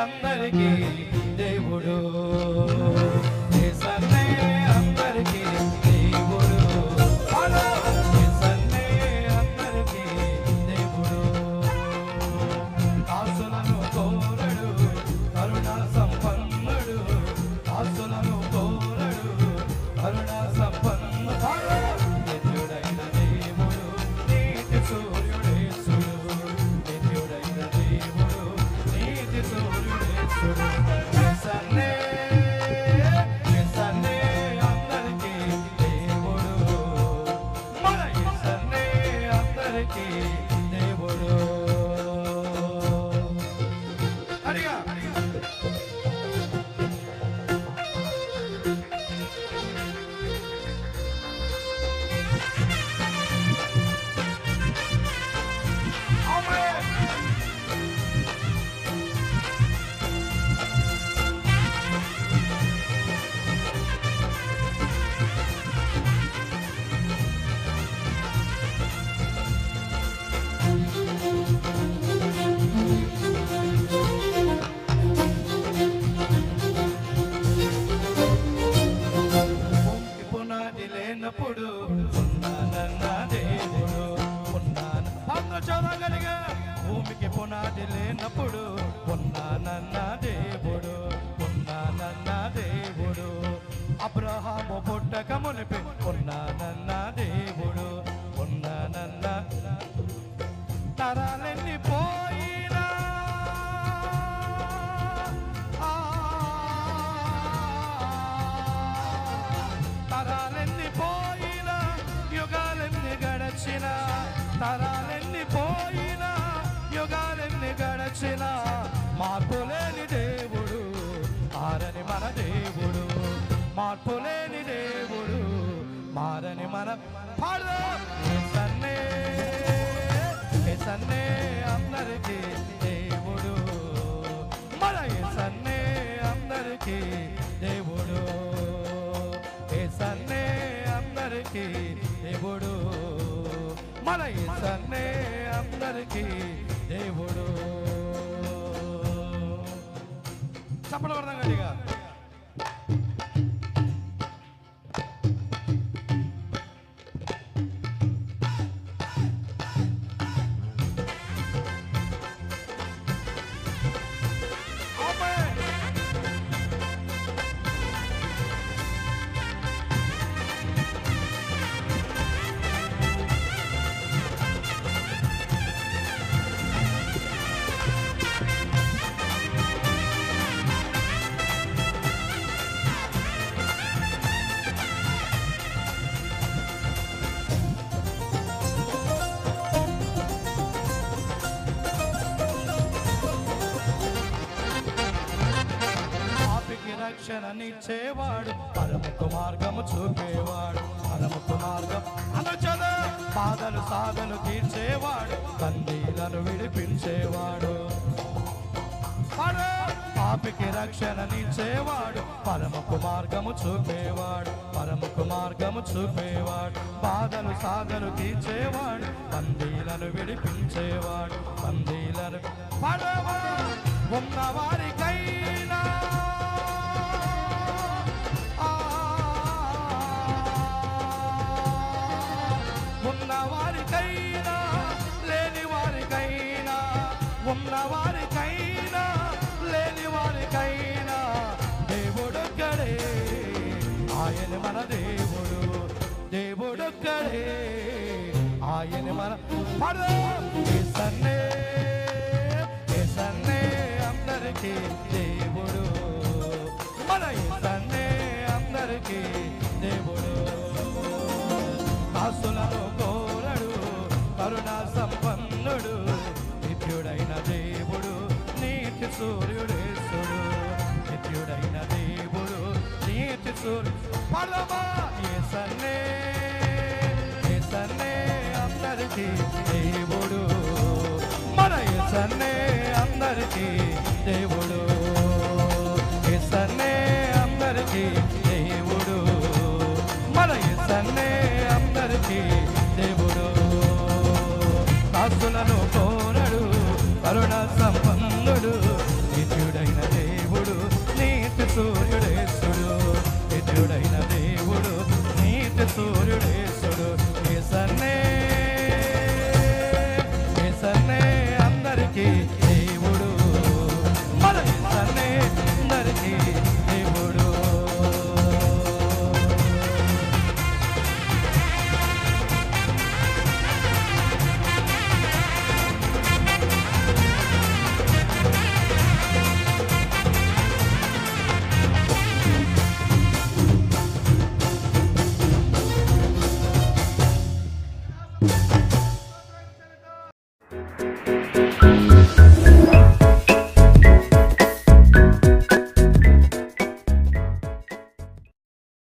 అందరికీ దేవుడు యేసన్నే అందరికీ దేవుడు యేసన్నే అందరికీ దేవుడు ఆసులను కోరడు కరుణా సంపన్నుడు ఆసులను కోరడు కరుణా సంపన్నుడు నిత్యుడైన దేవుడు నీతి సూర్యుడేసుడు నిత్యుడైన దేవుడు నీతి సూర్యుడేసుడు యేసన్నే యేసన్నే అందరికీ దేవుడు మన యేసన్నే అందరికీ దేవుడు హరిగా లేనప్పుడు ఉన్నానన్న దేవుడు ఉన్నానగలిగా భూమికి పునాది లేనప్పుడు ఉన్నానన్న దేవుడు ఉన్నానన్న దేవుడు అబ్రహాము పుట్టక మునిపి ఉన్నానన్న దేవుడు ఉన్నానన్న తరాలెన్ని పోయినా తరాలెన్ని పోయినా యుగాలెన్ని గడచిన తరాలెన్ని పోయినా యుగాలెన్ని గడచిన మార్పులేని దేవుడు మారని మన దేవుడు మార్పులేని దేవుడు మారని మన యేసన్నే యేసన్నే అందరికీ దేవుడు మన యేసన్నే అందరికీ దేవుడు యేసన్నే అందరికీ దేవుడు మన యేసన్నే అందరికీ దేవుడు చప్పట్లు కొడదాం గట్టిగా రక్షణనిచ్చేవాడు పరముకు మార్గము చూపేవాడు పరముకు మార్గం అనుచద బాధలు సాధలు తీర్చేవాడు బందీలను విడిపించేవాడు పాపికి రక్షణనిచ్చేవాడు పరముకు మార్గము చూపేవాడు పరముకు మార్గము చూపేవాడు బాధలు సాధలు తీర్చేవాడు బందీలను విడిపించేవాడు బందీలను ఉన్నవారికైనా ఉన్నవారికైనా లేని వారికైనా ఉన్నవారికైనా లేని వారికైనా దేవుడొక్కడే ఆయన మన దేవుడు దేవుడొక్కడే ఆయన మన యేసన్నే యేసన్నే అందరికీ దేవుడు మన యేసన్నే అందరికీ దేవుడు దాసులను కోరడు కరుణా సంపన్నుడు నిత్యుడైన దేవుడు నీతి సూర్యుడేసుడు నిత్యుడైన దేవుడు నీతి సూర్యుడు యేసన్నే యేసన్నే అందరికీ దేవుడు మన యేసన్నే అందరికీ దేవుడు యేసన్నే అందరికీ దేవుడు మన యేసన్నే అందరికీ దేవుడు దాసులను కోరడు కరుణ సంపన్నుడు